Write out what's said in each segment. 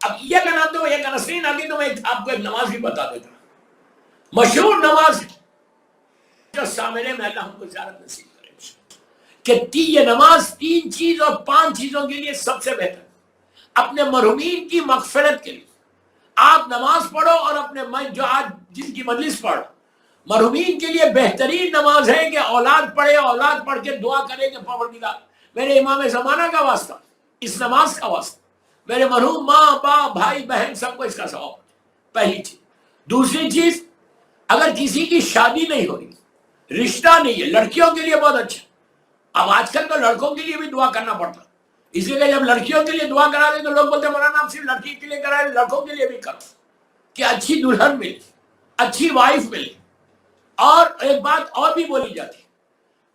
اب یہ کا نام تو ایک نسرین آتی تو میں آپ کو ایک نماز بھی بتا دیتا ہوں، مشہور نماز جو سامنے میں اللہ ہم کو زیارت نصیب کرے کہ یہ نماز 3 چیز اور 5 چیزوں کے لیے سب سے بہتر، اپنے مرحومین کی مغفرت کے لیے آپ نماز پڑھو، اور اپنے جو آج جن کی مجلس پڑھ مرحومین کے لیے بہترین نماز ہے کہ اولاد پڑھے، اولاد پڑھ کے دعا کرے کہ پروردگار میرے امام زمانہ کا واسطہ، اس نماز کا واسطہ میرے مرحوم ماں باپ بھائی بہن سب کو اس کا ثواب، پہلی چیز۔ دوسری چیز، اگر کسی کی شادی نہیں ہو رہی، رشتہ نہیں ہے، لڑکیوں کے لیے بہت اچھا، اب آج کل تو لڑکوں کے لیے بھی دعا کرنا پڑتا، اس لیے کہ جب لڑکیوں کے لیے دعا کرا دیں تو لوگ بولتے ہیں مولانا آپ صرف لڑکی کے لیے کرائے، لڑکوں کے لیے بھی کرو کہ اچھی دلہن ملے، اچھی وائف ملے۔ اور ایک بات اور بھی بولی جاتی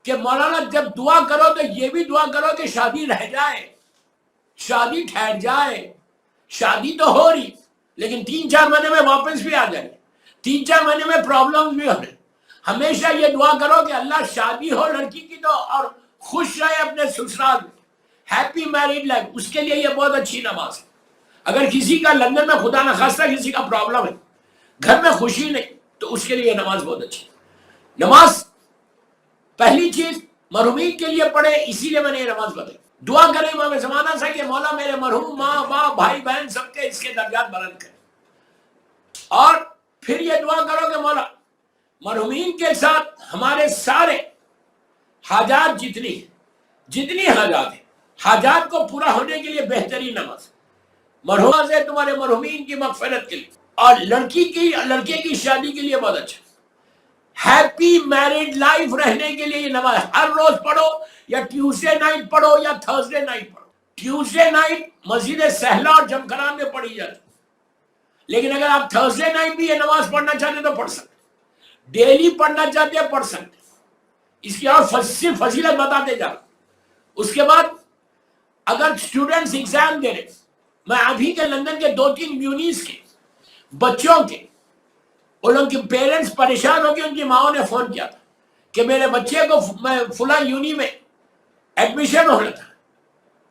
کہ مولانا جب دعا کرو تو یہ بھی دعا کرو کہ شادی رہ جائے، شادی ٹھہر جائے، شادی تو ہو رہی لیکن 3-4 مہینے میں واپس بھی آ جائے، 3-4 مہینے میں پرابلم بھی ہو رہے، ہمیشہ یہ دعا کرو کہ اللہ شادی ہو لڑکی کی تو اور خوش رہے اپنے سسرال میں، ہیپی میریڈ لائف، اس کے لیے یہ بہت اچھی نماز ہے۔ اگر کسی کا لندن میں خدا نخواستہ کسی کا پرابلم ہے، گھر میں خوشی نہیں، تو اس کے لیے یہ نماز بہت اچھی ہے۔ نماز پہلی چیز مرحومین کے لیے پڑھے، اسی لیے میں نے یہ نماز بتائی۔ دعا کرے امام زمانہ سے کہ مولا میرے مرحوم ماں باپ بھائی بہن سب کے اس کے درجات بلند کرے، اور پھر یہ دعا کرو کہ مولا مرحومین کے ساتھ ہمارے سارے حاجات جتنی حاجات ہیں، حاجات کو پورا ہونے کے لیے بہترین نماز مرحوم ہے تمہارے مرحومین کی مغفرت کے لیے، اور لڑکے کی شادی کے لیے بہت اچھا، ہیپی میرڈ لائف رہنے کے لیے یہ نماز ہر روز پڑھو، یا ٹیوزڈے نائٹ پڑھو یا تھرسڈے نائٹ پڑھو۔ ٹیوزڈے نائٹ مسجد سہلا اور جمکران میں پڑھی جاتی، لیکن اگر آپ تھرسڈے نائٹ بھی یہ نماز پڑھنا چاہتے تو پڑھ سکتے، ڈیلی پڑھنا چاہتے ہیں پڑھ سکتے، اس کی اور صرف فضیلت بتاتے جا رہا۔ اس کے بعد اگر اسٹوڈنٹس ایگزام دے رہے، میں ابھی کے لندن کے 2-3 میونیز کے بچوں کے ان کے پیرنٹس پریشان ہو کے ان کی ماؤں نے فون کیا تھا کہ میرے بچے کو میں فلاں یونی میں ایڈمیشن ہونا تھا،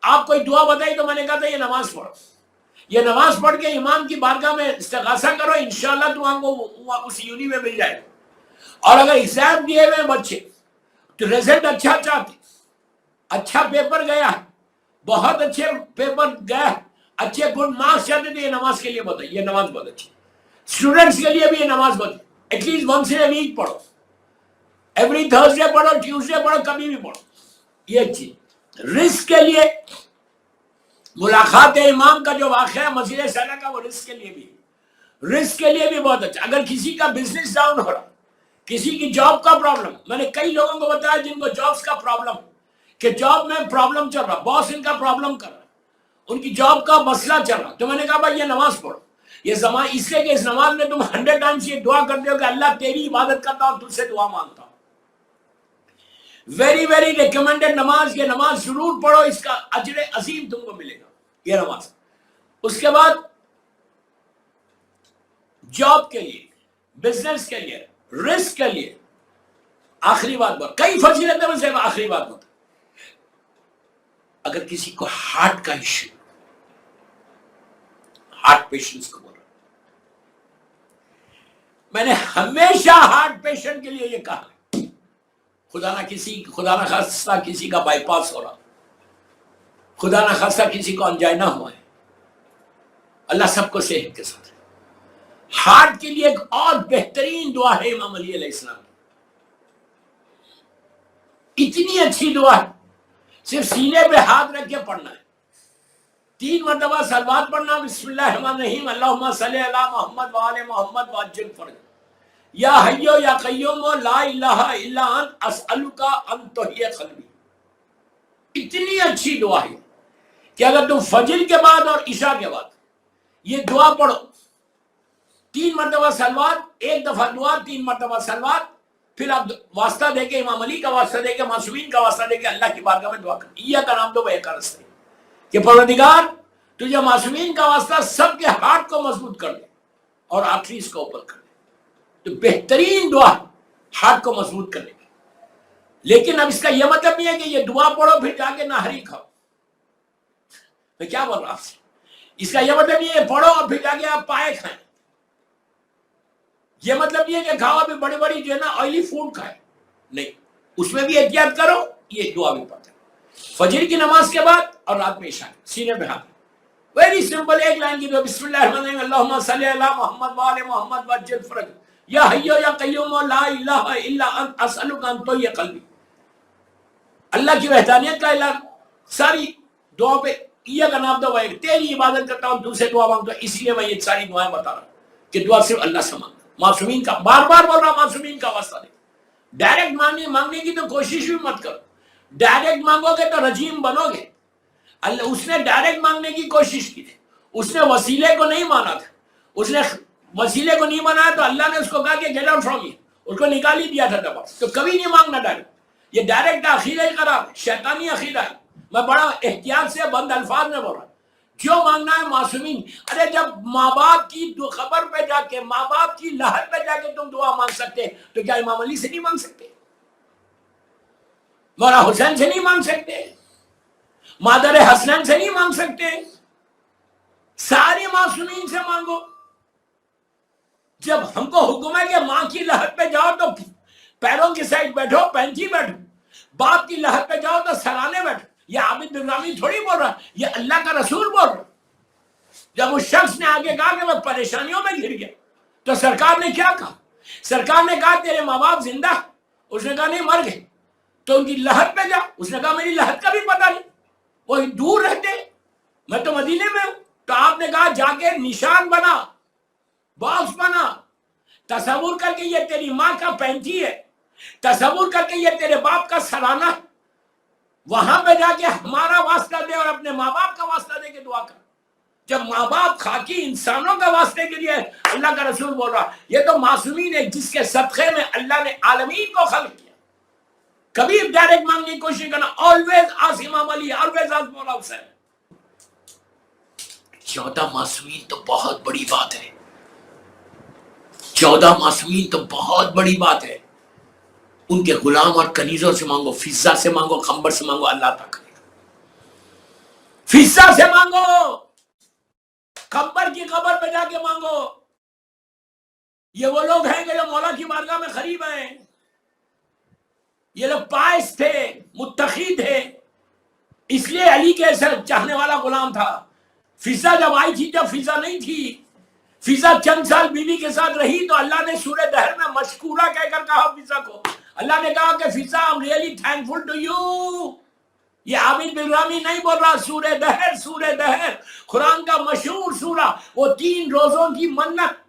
آپ کوئی دعا بتائی، تو میں نے کہا تھا یہ نماز پڑھو، یہ نماز پڑھ کے امام کی بارگاہ میں استغاثہ کرو، انشاءاللہ تم کو اس یونی میں مل جائے گا۔ اور اگر ایگزام دیے ہوئے بچے تو رزلٹ اچھا چاہتے، اچھا پیپر گیا، بہت اچھے پیپر گیا، اچھے گڈ مارکس چاہتے، تو یہ نماز کے لیے بتائیے، یہ نماز بہت اچھی۔ اسٹوڈنٹس کے لیے بھی یہ نماز بتائیے، at least once in a week پڑھو، ایوری تھرسڈے پڑھو، ٹیوزڈے پڑھو، کبھی بھی پڑھو، یہ ایک چیز۔ رزق کے لیے ملاقات امام کا جو واقعہ ہے مسجد سہلا کا، وہ رزق کے لیے بھی بہت اچھا۔ اگر کسی کا بزنس ڈاؤن ہو رہا، کسی کی جاب کا پرابلم، میں نے کئی لوگوں کو بتایا جن کو جابز کا پرابلم کہ جاب میں پرابلم چل رہا، باس ان کا پرابلم کر رہا، ان کی جاب کا مسئلہ چل رہا، تو میں نے کہا بھائی یہ نماز پڑھو، یہ زمان اس لیے کہ اس نماز میں تم 100 ٹائمز یہ دعا کرتے ہو کہ اللہ تیری عبادت کرتا ہوں، تجھ سے دعا مانگتا ہوں۔ ویری ویری ریکمینڈڈ نماز، یہ نماز ضرور پڑھو، اس کا اجر عظیم تم کو ملے گا یہ نماز۔ اس کے بعد جاب کے لیے، بزنس کے لیے، رزق کے لیے، آخری بات بات کئی فضیلتیں میں سے آخری بات بتا، اگر کسی کو ہارٹ کا ایشو، ہارٹ پیشنٹس کو بول رہا، میں نے ہمیشہ ہارٹ پیشنٹ کے لیے یہ کہا، خدا نہ خواستہ کسی کا بائی پاس ہو رہا، خدا نہ خواستہ کسی کو انجائنا ہوا ہے، اللہ سب کو صحت کے ساتھ۔ ہارٹ کے لیے ایک اور بہترین دعا ہے امام علی علیہ السلام کی، اتنی اچھی دعا ہے، صرف سینے پہ ہاتھ رکھ کے پڑھنا ہے، 3 مرتبہ صلوات پڑھنا، بسم اللہ الرحمن الرحیم، اللہم صلی علی محمد وآل محمد وعجل فرج، یا حیو یا قیوم لا الہ الا انت اسألک ان تحیی قلبی۔ اتنی اچھی دعا ہے کہ اگر تم فجر کے بعد اور عشاء کے بعد یہ دعا پڑھو، 3 مرتبہ صلوات، 1 دفعہ دعا، 3 مرتبہ صلوات، پھر آپ واسطہ دے کے امام علی کا واسطہ دے کے معصومین کا واسطہ دے کے اللہ کی بارگاہ میں دعا کریں، یہ کا نام تو وہ کا رستہ ہے کہ پروردگار تجھے معصومین کا واسطہ سب کے ہاتھ کو مضبوط کر دے اور آخری اس کو اوپر کر دے، تو بہترین دعا ہاتھ کو مضبوط کرنے کی۔ لیکن اب اس کا یہ مطلب نہیں ہے کہ یہ دعا پڑھو پھر جا کے نہاری کھاؤ، میں کیا بول رہا ہوں آپ سے، اس کا یہ مطلب یہ ہے پڑھو اور پھر جا کے آپ پائے کھائیں. یہ مطلب یہ کہ کھاؤ بھی بڑی بڑی جو ہے نا آئلی فوڈ کھائے نہیں, اس میں بھی احتیاط کرو. یہ دعا بھی پڑھتے فجر کی نماز کے بعد اور رات میں عشاء سینے پہ ہاتھ. ویری سمپل ایک لائن کی دعا, بسم اللہ الرحمن الرحیم اللہم صلی علی محمد وآل محمد وعجل فرج یا حیو یا قیوم لا الہ الا انت اسألک ان طی قلبی. اللہ کی وحدانیت کا اعلان ساری دعاؤں پہ. یہ کا نام دعا ہے, تیری عبادت کرتا ہوں تجھ سے دعا مانگتا ہوں, اس لیے میں یہ ساری دعائیں بتا رہا ہوں کہ دعا صرف اللہ سے مانگنا. معصومین کا بار بار بول رہا ہوں, معصومین کا واسطہ دے. ڈائریکٹ مانگنے کی تو کوشش بھی مت کرو. ڈائریکٹ مانگو گے تو رجیم بنو گے. اللہ اس نے ڈائریکٹ مانگنے کی کوشش کی تھی, اس نے وسیلے کو نہیں مانا تھا. اس نے وسیلے کو نہیں مانا تو اللہ نے اس کو کہا کہ گیٹ آؤٹ فرام ہیئر, اس کو نکال ہی دیا تھا دبا. تو کبھی نہیں مانگنا ڈائریکٹ. یہ ڈائریکٹ عقیدہ ہی خراب ہے, شیطانی عقیدہ ہے. میں بڑا احتیاط سے بند الفاظ میں بول رہا ہوں. جو مانگنا ہے معصومین. ارے جب ماں باپ کی خبر پہ جا کے, ماں باپ کی لہر پہ جا کے تم دعا مانگ سکتے تو کیا امام علی سے نہیں مانگ سکتے, مولا حسین سے نہیں مانگ سکتے, مادر حسنین سے نہیں مانگ سکتے؟ سارے معصومین سے مانگو. جب ہم کو حکم ہے کہ ماں کی لہر پہ جاؤ تو پیروں کی سائڈ بیٹھو, پینچی بیٹھو. باپ کی لہر پہ جاؤ تو سرانے بیٹھو. یہ عابد بن رامی تھوڑی بول رہا, یہ اللہ کا رسول بول رہا. جب اس شخص نے آگے کہا کہ وہ پریشانیوں میں گر گیا تو سرکار نے کیا کہا؟ سرکار نے کہا تیرے ماں باپ زندہ؟ اس نے کہا نہیں, مر گئے. تو ان کی لہر پہ جا. اس نے کہا میری لہر کا بھی پتہ نہیں, وہ دور رہتے, میں تو مدینے میں ہوں. تو آپ نے کہا جا کے نشان بنا, باکس بنا, تصور کر کے یہ تیری ماں کا پینٹی ہے, تصور کر کے یہ تیرے باپ کا سرانہ, وہاں پہ جا کے ہمارا واسطہ دے اور اپنے ماں باپ کا واسطہ دے کے دعا کر. جب ماں باپ خاکی انسانوں کا واسطے کے لیے اللہ کا رسول بول رہا, یہ تو معصومین ہے جس کے صدقے میں اللہ نے عالمین کو خلق کیا. کبھی ڈائریکٹ مانگنے کی کوشش کرنا. آلویز آس امام علی, آلویز آس مولا حسین. 14 معصومین تو بہت بڑی بات ہے. 14 معصومین تو بہت بڑی بات ہے. ان کے غلام اور کنیزوں سے مانگو, فضہ سے مانگو, خنبر سے مانگو, اللہ عطا کرے گا. فضہ سے مانگو, خنبر کی قبر پہ جا کے مانگو. یہ وہ لوگ ہیں کہ جو مولا کی بارگاہ میں قریب ہیں. یہ لوگ پائس تھے, متقی تھے, اس لیے علی کے چاہنے والا غلام تھا. فضہ جب آئی تھی جب فضہ نہیں تھی, فضہ چند سال بیوی کے ساتھ رہی تو اللہ نے سورہ دہر میں مشکورہ کہہ کر کہا فضہ کو. اللہ نے کہا کہ فضہ I'm really thankful to you. یہ عابد بن رامی نہیں بول رہا, سورہ دہر, سورہ دہر قرآن کا مشہور سورہ, وہ 3 روزوں کی منت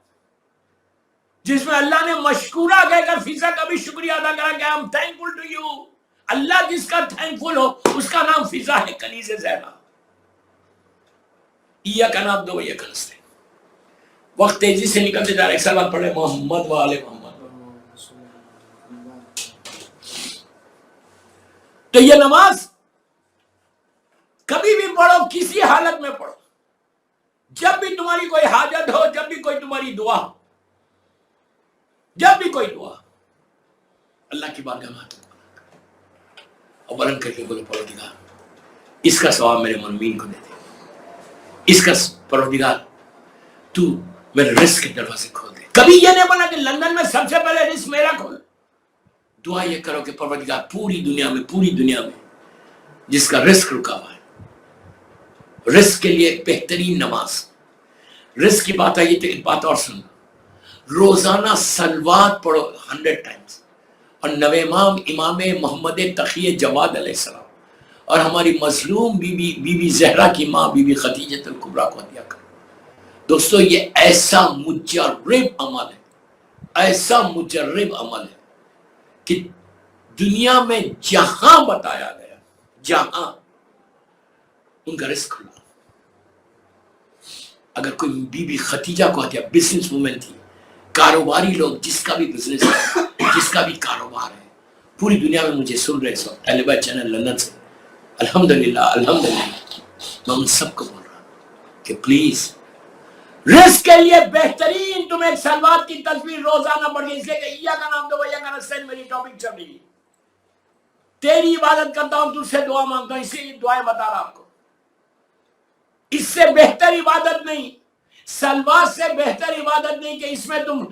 جس میں اللہ نے مشکورہ کہہ کر فضہ کا بھی شکریہ ادا کرا کہ I'm thankful to you. اللہ جس کا تھینکفل ہو اس کا نام فضہ ہے, کنیز زہرا. یہ کا نام دو, یہ کنستے. وقت تیزی سے نکلتے جا رہے. ایک سال بعد پڑھے محمد و آل محمد. تو یہ نماز کبھی بھی پڑھو, کسی حالت میں پڑھو, جب بھی تمہاری کوئی حاجت ہو, جب بھی کوئی تمہاری دعا, جب بھی کوئی دعا, اللہ کی بارگاہ میں ہاتھ اور بلند کر کے بولو پروردگار اس کا ثواب میرے مرمین کو دے دے, اس کا پروردگار تو میرے رزق کے دروازے کھول دے. کبھی یہ نہیں بولا کہ لندن میں سب سے پہلے رزق میرا کھول. دعا یہ کرو کہ پروردگار پوری دنیا میں جس کا رزق رکا ہوا ہے, رزق کے لیے ایک بہترین نماز. رزق کی بات آئی تو ایک بات اور سن, روزانہ صلوات پڑھو 100 ٹائمز, اور نوے امام محمد تقی جواد علیہ السلام اور ہماری مظلوم بی بی زہرا کی ماں بی بی خدیجہ الکبریٰ کو ہدیہ کرو. دوستو یہ ایسا مجرب عمل ہے, ایسا مجرب عمل ہے کہ دنیا میں جہاں بتایا گیا, جہاں ان کا رزق کھلا. اگر کوئی بی بی خدیجہ کو ہدیہ, بزنس وومن تھی, کاروباری لوگ, جس کا بھی بزنس ہے, جس کا بھی کاروبار ہے, پوری دنیا میں مجھے سن رہے سو اہل بیت چینل لندن سے, الحمدللہ میں ان سب کو بول رہا ہوں کہ پلیز رزق کے لیے بہترین تم ایک صلوات کی تصویر روزانہ پڑھیں. اس لیے کہ ایاک نعبد و ایاک نستعین میری ٹاپک چل رہی ہے. تیری عبادت کرتا ہوں, تجھ سے دعا مانگتا ہوں, اسی لیے دعائیں بتا رہا آپ کو. اس سے بہتر عبادت نہیں، سلوات سے بہتر عبادت نہیں کہ اس میں تم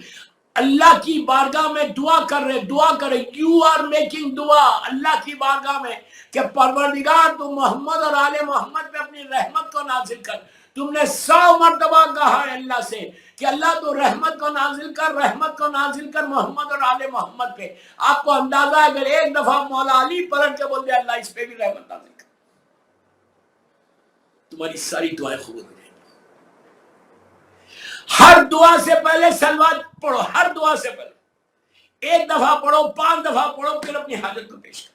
اللہ کی بارگاہ میں دعا کر رہے، یو آر میکنگ دعا اللہ کی بارگاہ میں کہ پروردگار تو محمد اور آل محمد پہ اپنی رحمت کو نازل کر۔ تم نے 100 مرتبہ کہا ہے اللہ سے کہ اللہ تو رحمت کو نازل کر محمد اور آل محمد پہ۔ آپ کو اندازہ ہے اگر ایک دفعہ مولا علی پلٹ کے بول دے اللہ اس پہ بھی رحمت نازل کر، تمہاری ساری دعائیں قبول ہو جائیں۔ ہر دعا سے پہلے صلوات پڑھو، ہر دعا سے پہلے 1 دفعہ پڑھو، 5 دفعہ پڑھو، پھر اپنی حاجت کو پیش کرو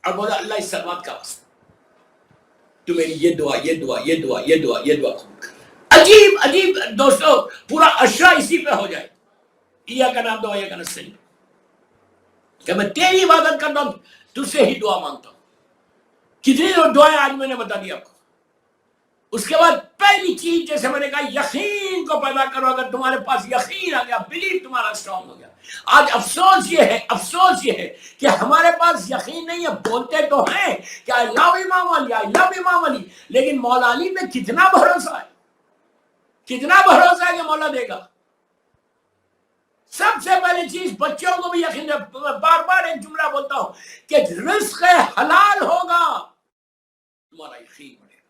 اور بولا اللہ اس صلوات کا واسطہ تو میری یہ دعا قبول کر۔ عجیب دوستو، پورا اشرا اسی پہ ہو جائے، ایاک نعبد و ایاک نستعین، کہ میں تیری عبادت کرتا ہوں، تجھ سے ہی دعا مانگتا ہوں۔ کتنی دعائیں آج میں نے بتا دی آپ کو۔ اس کے بعد پہلی چیز جیسے میں نے کہا یقین کو پیدا کرو۔ اگر تمہارے پاس یقین آ گیا، بلیف تمہارا اسٹرانگ ہو گیا۔ آج افسوس یہ ہے کہ ہمارے پاس یقین نہیں ہے، بولتے تو ہیں کہ I love امام علی، لیکن مولا علی میں کتنا بھروسہ ہے کہ مولا دے گا۔ سب سے پہلی چیز بچوں کو بھی یقین ہے، بار بار ایک جملہ بولتا ہوں کہ رزق حلال ہوگا، تمہارا یقین بڑھے گا۔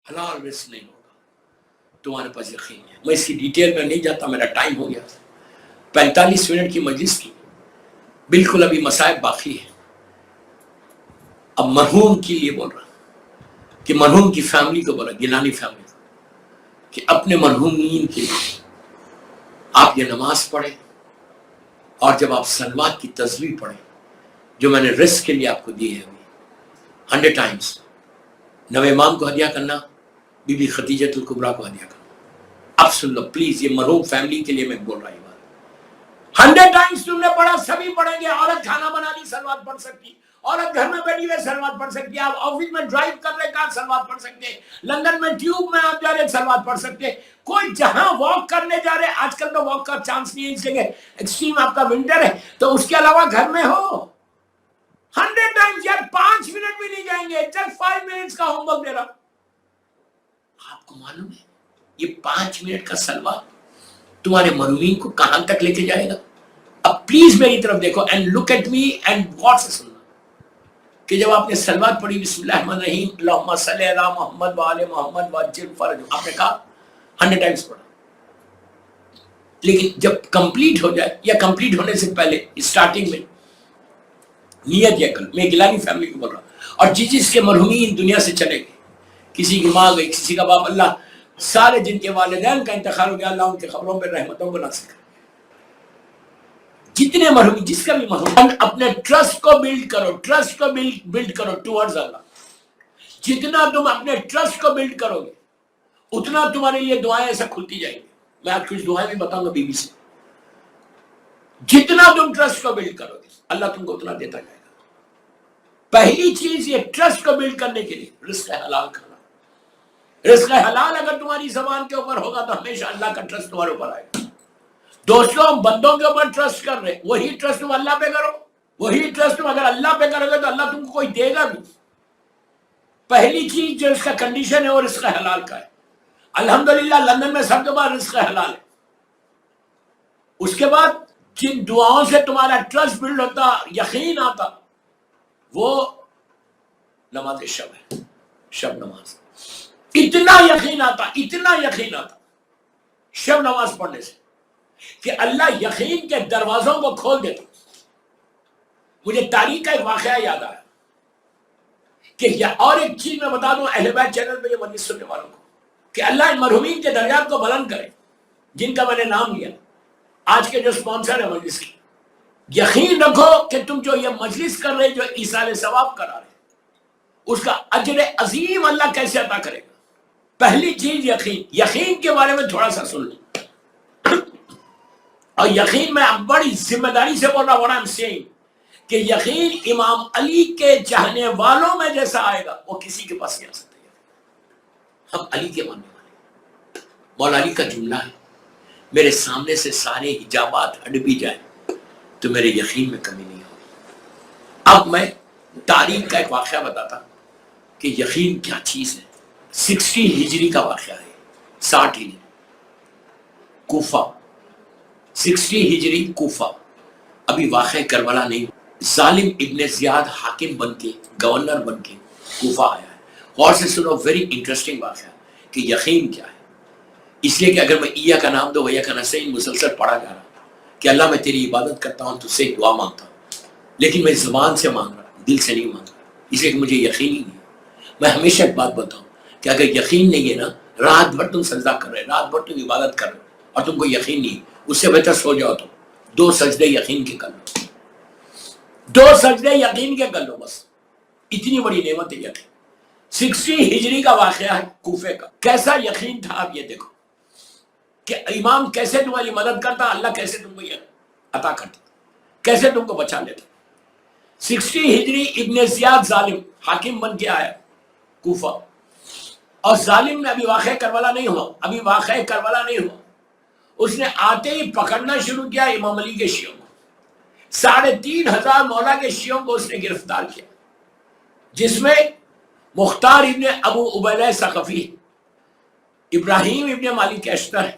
حلال رزق نہیں ہوگا، تمہارے پاس یقین ہے۔ میں اس کی ڈیٹیل میں نہیں جاتا، میرا ٹائم ہو گیا، 45 منٹ کی مجلس کی، بالکل ابھی مصائب باقی ہے۔ اب مرحوم کے لیے بول رہا کہ مرحوم کی فیملی کو بولا، گیلانی فیملی کو، کہ اپنے مرحومین کے لیے آپ یہ نماز پڑھیں، اور جب آپ صلوات کی تسبیح پڑھیں جو میں نے رزق کے لیے آپ کو دی ہے ابھی 100 ٹائمز، نوے امام کو ہدیہ کرنا، بی بی خدیجۃ الکبریٰ کو ہدیہ کرنا۔ آپ سن لو پلیز، یہ مرحوم فیملی کے لیے میں بول رہا ہوں۔ 100 ٹائمز تم نے پڑھا، سبھی پڑھیں گے۔ عورت کھانا بنا لی صلوات پڑھ سکتی، عورت گھر میں بیٹھی ہوئے صلوات پڑھ سکتی، آپ آفس میں ڈرائیو کر رہے کار صلوات پڑھ سکتے، لندن میں ٹیوب میں آپ جا رہے صلوات پڑھ سکتے، کوئی جہاں واک کرنے جا رہے، آج کل تو واک کا چانس نہیں ہے اس لیے ایکسٹریم آپ کا ونٹر ہے، تو اس کے علاوہ گھر میں ہو 100 ٹائمز، یار 5 منٹ بھی نہیں جائیں گے، جسٹ 5 منٹس کا ہوم ورک دے رہا۔ آپ کو معلوم ہے یہ 5 منٹ کا صلوات تمہارے مرحومین کو کہاں تک لے کے جائے گا؟ اب پلیز میری طرف دیکھو and look at me and غور سے سننا کہ جب آپ نے صلوات پڑھی بسم اللہ الرحمن الرحیم اللہم صلی علی محمد وآل محمد وعجل فرج، آپ نے کہا 100 ٹائمز پڑھا، لیکن جب کمپلیٹ ہو جائے یا کمپلیٹ ہونے سے پہلے اسٹارٹنگ میں نیت یہ کرو، میں گیلانی فیملی کو بول رہا ہوں، اور جس کے مرحومین دنیا سے چلے گئے، کسی کی ماں گئی، کسی کا باپ، اللہ سارے جن کے والدین کا انتقال ہو گیا، اللہ ان کے قبروں پہ رحمتوں کو نازل کرے۔ جتنے مرحوم، جس کا بھی مرحوم، اپنے ٹرسٹ کو بلڈ کرو ٹورڈز اللہ۔ جتنا تم اپنے ٹرسٹ کو بلڈ کرو گے اتنا تمہارے لیے دعائیں ایسا کھلتی جائیں گی۔ میں آج کچھ دعائیں بھی بتاؤں گا بی بی سے، جتنا تم ٹرسٹ کو بلڈ کرو گے اللہ تم کو اتنا دیتا جائے گا۔ پہلی چیز یہ ٹرسٹ کو بلڈ کرنے کے لیے رزق حلال کھانا۔ رزق حلال اگر تمہاری زبان کے اوپر ہوگا تو ہمیشہ اللہ کا ٹرسٹ تمہارے اوپر آئے گا۔ دوستوں، ہم بندوں کے اوپر ٹرسٹ کر رہے، وہی ٹرسٹ تم اللہ پہ کرو، وہی ٹرسٹ تم اگر اللہ پہ کرو گے تو اللہ تم کو کوئی دے گا بھی۔ پہلی چیز جو اس کا کنڈیشن ہے وہ رزق حلال کا ہے۔ الحمدللہ لندن میں سب کے بعد رزق حلال ہے۔ اس کے بعد جن دعاؤں سے تمہارا ٹرسٹ بلڈ ہوتا، یقین آتا، وہ نماز شب ہے، شب نماز۔ اتنا یقین آتا شب نماز پڑھنے سے کہ اللہ یقین کے دروازوں کو کھول دیتا۔ مجھے تاریخ کا ایک واقعہ یاد آیا کہ اور ایک چیز میں بتا دوں اہل بیت چینل پہ یہ مجلس سننے والوں کو، کہ اللہ ان مرحومین کے درجات کو بلند کرے جن کا میں نے نام لیا، آج کے جو سپانسر ہے مجلس کی۔ یقین رکھو کہ تم جو یہ مجلس کر رہے، جو ایصال ثواب کرا رہے، اس کا اجر عظیم اللہ کیسے عطا کرے گا۔ پہلی چیز یقین کے بارے میں تھوڑا سا سن لیں، اور یقین میں بڑی ذمہ داری سے بول رہا ہوں، what I'm saying، کہ یقین امام علی کے چاہنے والوں میں جیسا آئے گا وہ کسی کے پاس نہیں آ سکتا۔ ہم علی کے ماننے والے، مولا علی کا جملہ ہے، میرے سامنے سے سارے حجابات ہٹ بھی جائیں تو میرے یقین میں کمی نہیں ہوگی۔ اب میں تاریخ کا ایک واقعہ بتاتا کہ یقین کیا چیز ہے. 60 ہجری کا واقعہ ہے. 60 ہجری کوفہ. 60 ہجری کوفہ. ابھی واقعہ کربلا نہیں. ظالم ابن زیاد حاکم بن کے گورنر بن کے کوفہ آیا ہے. غور سے سنو, ویری انٹرسٹنگ واقعہ کہ یقین کیا ہے. اس لیے کہ اگر میں ایہ کا نام دو ویہ کا نستعین مسلسل پڑھا جا رہا کہ اللہ میں تیری عبادت کرتا ہوں, تجھ سے دعا مانگتا ہوں, لیکن میں زبان سے مانگ رہا ہوں, دل سے نہیں مانگ رہا, اس لیے کہ مجھے یقین ہی نہیں. میں ہمیشہ ایک بات بتاؤں کہ اگر یقین نہیں ہے نا, رات بھر تم سجدہ کر رہے, رات بھر تم عبادت کر رہے اور تم کو یقین نہیں, اس سے بہتر سو جاؤ. تم 2 سجدے یقین کے کر لو, 2 سجدے یقین کے کر لو بس. اتنی بڑی نعمت ہے یقین. 60 ہجری کا واقعہ ہے کوفے کا. کیسا یقین تھا آپ یہ دیکھو کہ امام کیسے تمہاری مدد کرتا, اللہ کیسے تم کو یہ عطا کرتا, کیسے تم کو بچا لیتا. 60 ہجری ابن زیاد ظالم حاکم بن کے آیا کوفہ, اور ظالم نے ابھی واقعہ کربلا نہیں ہوا, ابھی واقعہ کربلا نہیں ہوا. اس نے آتے ہی پکڑنا شروع کیا امام علی کے شیعوں کو. 3,500 مولا کے شیعوں کو اس نے گرفتار کیا, جس میں مختار ابن ابو عبیدہ ثقفی, ابراہیم ابن مالک اشتر ہے,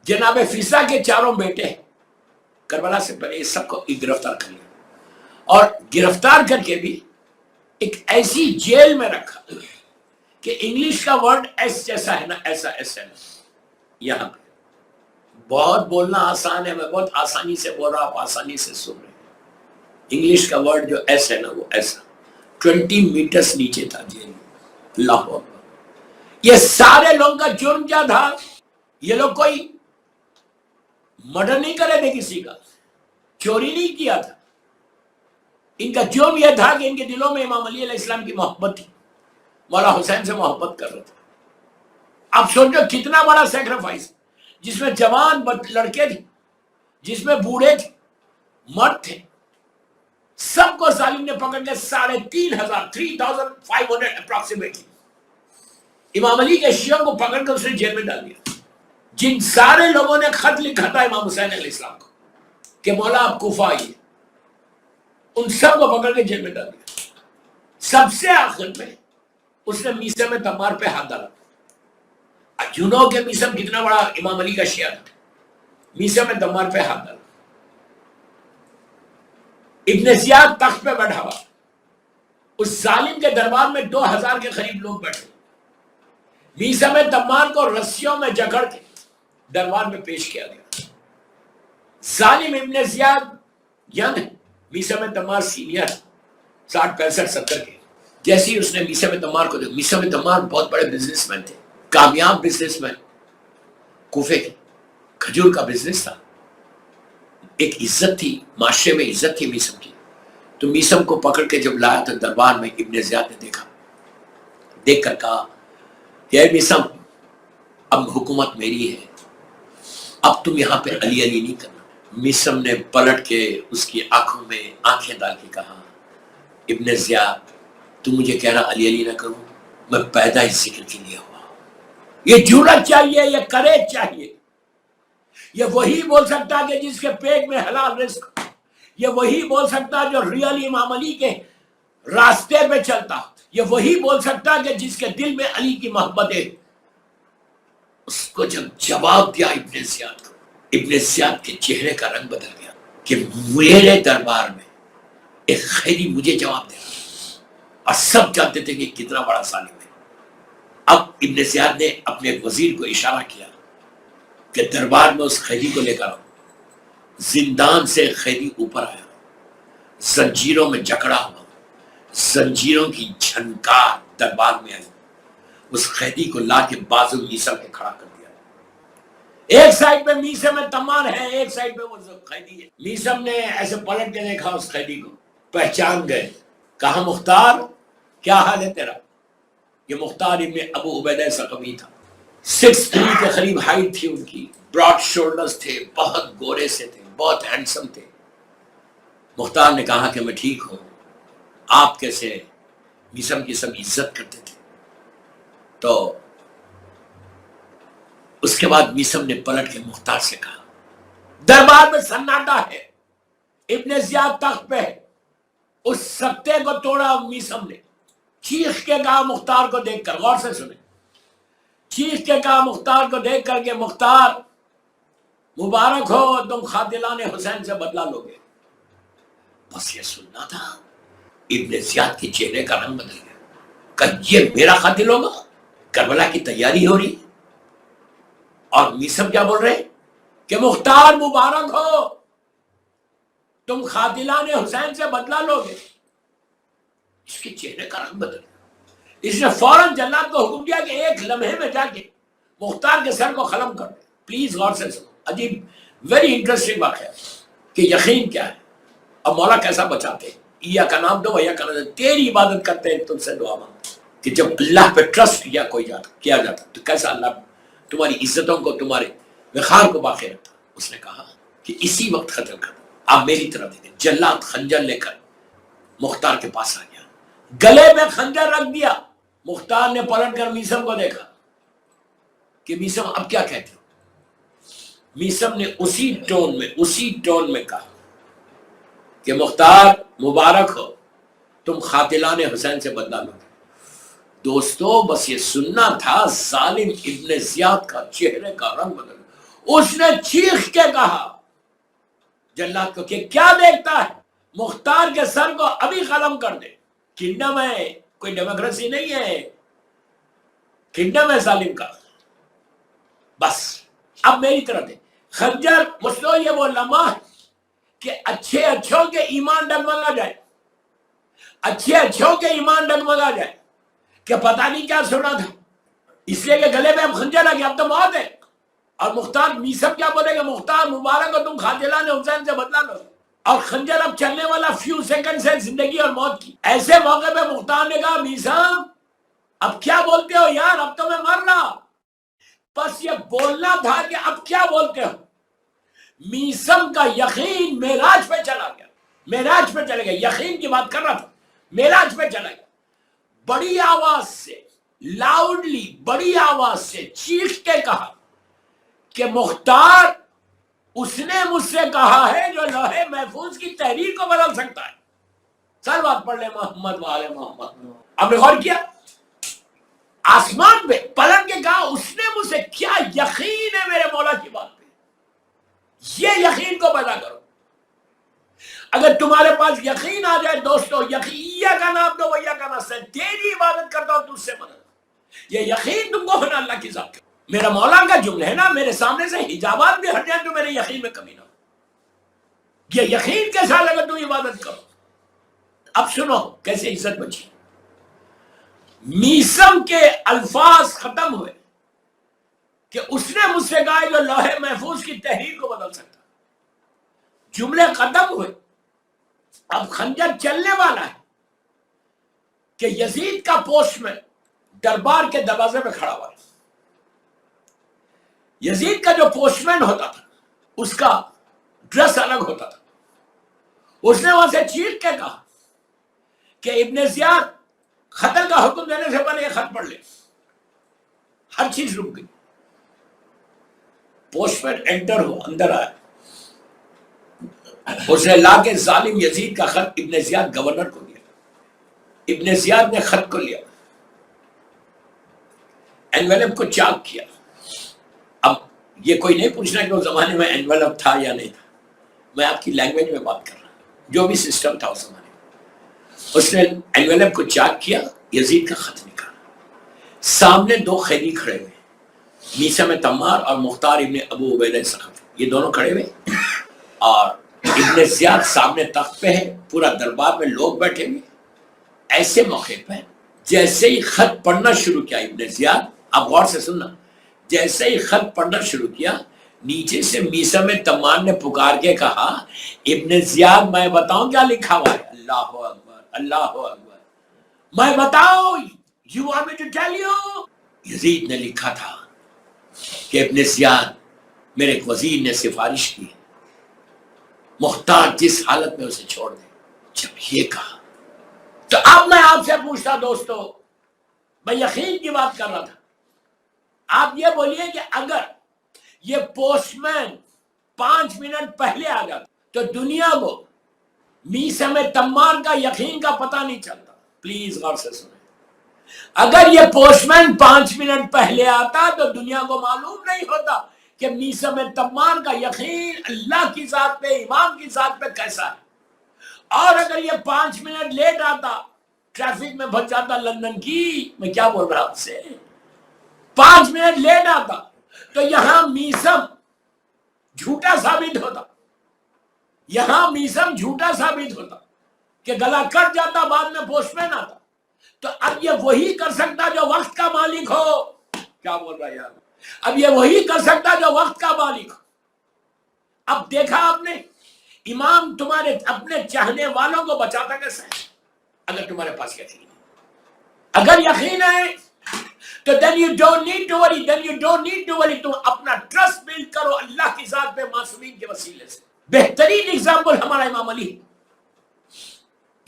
جناب فیسا کے 4 بیٹے کربلا سے پہلے اس سب کو گرفتار کر لیا, اور گرفتار کر کے بھی ایک ایسی جیل میں رکھا کہ انگلش کا ورڈ ایس جیسا ہے نا, ایسا ایس ہے نا. یہاں پہ بہت بولنا آسان ہے, میں بہت آسانی سے بول رہا, آپ آسانی سے سن رہے ہیں. انگلش کا ورڈ جو ایس ہے نا وہ ایسا 20 میٹرز نیچے تھا جیل. اللہ اکبر. یہ سارے لوگوں کا جرم کیا تھا, یہ لوگ کوئی مرڈر نہیں کرے تھے, کسی کا چوری نہیں کیا تھا. ان کا جرم یہ تھا کہ ان کے دلوں میں امام علی علیہ السلام کی محبت تھی, مولا حسین سے محبت کر رہے تھے. اب سوچو کتنا بڑا سیکریفائس, جس میں جوان لڑکے تھے, جس میں بوڑھے تھے, مرد تھے, سب کو ظالم نے پکڑ کے 3,500 اپروکسیمیٹلی امام علی کے شیعوں کو پکڑ کر اس نے جیل میں ڈال دیا. جن سارے لوگوں نے خط لکھا تھا امام حسین علیہ السلام کو کہ مولا آپ کوفہ آئیے, ان سب کو پکڑ کے جیل میں ڈال دیا. سب سے آخر میں اس نے میثم تمار پہ ہاتھ ڈالا. جنوں کے میثم کتنا بڑا امام علی کا شیعہ تھا, میثم تمار پہ ہاتھ ڈالا. ابن زیاد تخت پہ بیٹھا ہوا, اس ظالم کے دربار میں 2,000 کے قریب لوگ بیٹھے. میثم تمار کو رسیوں میں جکڑ کے دربار میں پیش کیا گیا. ظالم ابن زیاد ینگ ہے, میثم تمار سینئر 60 65 70 کے. جیسے ہی اس نے میثم تمار کو دیکھا, میثم تمار بہت بڑے بزنس مین تھے, کامیاب بزنس مین, کوفے کے کھجور کا بزنس تھا, ایک عزت تھی, معاشرے میں عزت تھی میثم کی. تو میثم کو پکڑ کے جب لایا تو دربار میں ابن زیاد نے دیکھا, دیکھ کر کہا کہ اے میثم, اب حکومت میری ہے, اب تم یہاں پہ علی علی نہیں کرنا. میثم نے پلٹ کے اس کی آنکھوں میں آنکھیں ڈال کے کہا, ابن زیاد تم مجھے کہہ رہا علی علی نہ کروں, میں پیدا ہی ذکر کے لیے ہوا. یہ جرأت چاہیے, یہ کریج چاہیے. یہ وہی بول سکتا کہ جس کے پیٹ میں حلال رزق, یہ وہی بول سکتا جو ریئل امام علی کے راستے پہ چلتا, یہ وہی بول سکتا کہ جس کے دل میں علی کی محبت ہے. اس کو جب جواب دیا ابن زیاد کو, ابن زیاد کے چہرے کا رنگ بدل گیا کہ میرے دربار میں ایک خیری مجھے جواب دے رہا, اور سب جانتے تھے کہ کتنا بڑا ظالم ہے. اب ابن زیاد نے اپنے وزیر کو اشارہ کیا کہ دربار میں اس قیدی کو لے کر آؤ. زندان سے قیدی اوپر آیا, زنجیروں میں جکڑا ہوا, زنجیروں کی جھنکار دربار میں آئی. اس قیدی کو لا کے بازو میثم پہ کھڑا کر دیا. ایک سائڈ پہ میثم تمار ہے, ایک سائڈ پہ وہ قیدی ہے. میثم نے ایسے پلٹ کے دیکھا اس قیدی کو, پہچان گئے, کہا مختار کیا حال ہے تیرا. یہ مختار ابن ابو عبیدہ ثقفی تھا. 6'3" کے قریب ہائٹ تھی ان کی, براڈ شولڈرز تھے, بہت گورے سے تھے, بہت ہینڈسم تھے. مختار نے کہا کہ میں ٹھیک ہوں, آپ کیسے. میثم کی سب عزت کرتے تھے. تو اس کے بعد میثم نے پلٹ کے مختار سے کہا, دربار میں سناٹا ہے, ابن زیاد تخت پہ ہے, اس سکتے کو توڑا میثم نے، چیخ کے کہا مختار کو دیکھ کر، غور سے سنیں، چیخ کے کہا مختار کو دیکھ کر کہ مختار مبارک ہو، تم قاتلان حسین سے بدلہ لو گے۔ بس یہ سننا تھا، ابن زیاد کے چہرے کا رنگ بدل گیا، کہ یہ میرا قاتل ہوگا؟ کربلا کی تیاری ہو رہی، اور میثم کیا بول رہے کہ مختار مبارک ہو، تم قاتلان حسین سے بدلہ لو گے۔ اس کے چہرے کا رنگ بدل گیا، اس نے فوراً جلاد کو حکم دیا کہ ایک لمحے میں جا کے مختار کے سر کو قلم کر دے۔ پلیز غور سے سنو، عجیب ویری انٹرسٹنگ واقعہ کہ یقین کیا ہے، اب مولا کیسا بچاتے ہیں، یا کا نام دو یا کا نام، تیری عبادت کرتے ہیں تم سے دعا مانگتے کہ جب اللہ پہ ٹرسٹ کیا جاتا تو کیسا اللہ تمہاری عزتوں کو، تمہارے وقار کو باقی رکھتا۔ اس نے کہا کہ اسی وقت قتل کر دو، آپ میری طرف دیکھیں۔ جلاد خنجر لے کر مختار کے پاس آ گیا، گلے میں خنجر رکھ دیا۔ مختار نے پلٹ کر میثم کو دیکھا کہ میثم اب کیا کہتے ہو؟ میثم نے اسی ٹون میں کہا کہ مختار مبارک ہو، تم قاتلان حسین سے بدلہ لو۔ دوستو بس یہ سننا تھا، ظالم ابن زیاد کا چہرے کا رنگ بدل گیا۔ اس نے چیخ کے کہا جلاد کو کہ کیا دیکھتا ہے، مختار کے سر کو ابھی قلم کر دے۔ کنڈم ہے، کوئی ڈیموکریسی نہیں ہے، کنڈم ہے ظالم کا۔ بس اب میری طرف دے خنجر۔ مسلو یہ وہ لمحہ ہے کہ اچھے اچھوں کے ایمان ڈگمگا جائے، اچھے اچھوں کے ایمان ڈگمگا جائے کہ پتہ نہیں کیا سنا تھا، اس لیے کہ گلے میں اب خنجر آ گیا، اب تو موت ہے۔ اور مختار میثم کیا بولے گا، مختار مبارک ہو، تم قاتلان حسین سے بدلہ لو۔ اور خنجر اب چلنے والا فیو سیکنڈ سے زندگی اور موت کی۔ ایسے موقع پہ مختار نے کہا میثم اب کیا بولتے ہو یار، اب تو میں مر رہا۔ بس یہ بولنا تھا کہ اب کیا بولتے ہو۔ میثم کا یقین معراج پہ چلا گیا، معراج پہ چلے گیا، یقین کی بات کر رہا تھا، معراج پہ چلا گیا۔ بڑی آواز سے، لاؤڈلی بڑی آواز سے چیخ کے کہا کہ مختار اس نے مجھ سے کہا ہے جو لوح محفوظ کی تحریر کو بدل سکتا ہے۔ صلوات پڑھ لے محمد وآل محمد۔ اب نے غور کیا، آسمان پہ پلٹ کے کہا اس نے مجھ سے، کیا یقین ہے میرے مولا کی بات پہ، یہ یقین کو پیدا کرو۔ اگر تمہارے پاس یقین آ جائے دوستو، یقین کا نام دو ویا کا نام، تیری عبادت کرتا ہوں تجھ سے مدد، یہ یقین تم کو ہونا اللہ کی ذات کا۔ میرا مولا کا جملہ ہے نا، میرے سامنے سے حجابات بھی ہٹ جائیں تو میرے یقین میں کمی نہ ہو۔ یہ یقین کے ساتھ اگر تم عبادت کرو۔ اب سنو کیسے عزت بچی۔ میثم کے الفاظ ختم ہوئے کہ اس نے مجھ سے کہا جو لوح محفوظ کی تحریر کو بدل سکتا، جملے ختم ہوئے۔ اب خنجر چلنے والا ہے کہ یزید کا پوسٹ مین دربار کے دروازے پہ کھڑا ہوا ہے۔ یزید کا جو پوسٹ مین ہوتا تھا اس کا ڈریس الگ ہوتا تھا۔ اس نے وہاں سے چیخ کے کہا کہ ابن زیاد قتل کا حکم دینے سے پہلے یہ خط پڑھ لے۔ ہر چیز رک گئی۔ پوسٹ مین انٹر ہو، اندر آیا، اس نے لا کے ظالم یزید کا خط ابن زیاد گورنر کو دیا۔ ابن زیاد نے خط کو لیا، انویلپ کو چاک کیا۔ اب یہ کوئی نہیں پوچھنا کہ اس زمانے میں انویلپ تھا یا نہیں تھا، میں آپ کی لینگویج میں بات کر رہا ہوں، جو بھی سسٹم تھا اس زمانے میں۔ اس نے انویلپ کو چاک کیا، یزید کا خط نکالا۔ سامنے دو قیدی کھڑے ہوئے، میثم تمار اور مختار ابن ابو عبیدہ ثقفی، یہ دونوں کھڑے ہوئے، اور ابن زیاد سامنے تخت پہ ہے، پورا دربار میں لوگ بیٹھے ہوئے۔ ایسے موقع پہ جیسے ہی خط پڑھنا شروع کیا ابن زیاد، اب غور سے سننا، جیسے ہی خط پڑھنا شروع کیا، نیچے سے میثم تمار نے پکار کے کہا ابن زیاد میں بتاؤں کیا لکھا ہوا ہے؟ اللہ اکبر، اللہ اکبر، میں بتاؤں؟ You want me to tell you؟ یزید نے لکھا تھا کہ ابن زیاد میرے ایک وزیر نے سفارش کی، مختار جس حالت میں اسے چھوڑ دے۔ جب یہ کہا تو اب میں آپ سے پوچھتا دوستو، میں یقین کی بات کر رہا تھا، آپ یہ بولیے کہ اگر یہ پوسٹ مین 5 منٹ پہلے آ جاتا تو دنیا کو میسم تمار کا یقین کا پتہ نہیں چلتا. پلیز غور سے سنیں. اگر یہ پوسٹ مین 5 منٹ پہلے آتا تو دنیا کو معلوم نہیں ہوتا کہ میسم تمار کا یقین اللہ کی ذات پہ، امام کی ذات پہ کیسا ہے. اور اگر یہ 5 منٹ لیٹ آتا، ٹریفک میں پھنس جاتا لندن کی، میں کیا بول رہا ہوں آپ سے، 5 منٹ لیٹ آتا تو یہاں میسم جھوٹا ثابت ہوتا، یہاں میسم جھوٹا ثابت ہوتا کہ گلا کٹ جاتا، بعد میں پوسٹ مین آتا. تو اب یہ وہی کر سکتا جو وقت کا مالک ہو. کیا بول رہا ہے یار؟ اب یہ وہی کر سکتا جو وقت کا مالک ہو. اب دیکھا آپ نے امام تمہارے اپنے چاہنے والوں کو بچاتا کیسے ہے؟ اگر تمہارے پاس یقین ہے، اگر یقین ہے تو then you don't need to worry. تم اپنا ٹرسٹ بلڈ کرو اللہ کی ذات پہ معصومین کے وسیلے سے. بہترین اگزامپل ہمارا امام علی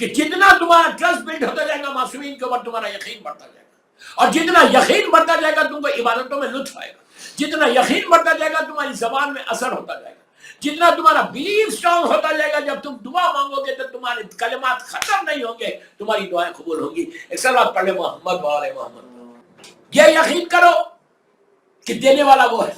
کہ جتنا تمہارا ٹرسٹ بلڈ ہوتا جائے گا معصومین کے اوپر تمہارا یقین بڑھتا جائے گا، اور جتنا یقین بڑھتا جائے گا تم کو عبادتوں میں لطف آئے گا، جتنا یقین بڑھتا جائے گا تمہاری زبان میں اثر ہوتا جائے گا، جتنا تمہارا بلیف اسٹرانگ ہوتا جائے گا. جب تم دعا مانگو گے تو تمہارے کلمات ختم نہیں ہوں گے، تمہاری دعائیں قبول ہوں گی. ایک صلوات پڑھ لے محمد وآل محمد. یہ یقین کرو کہ دینے والا وہ ہے.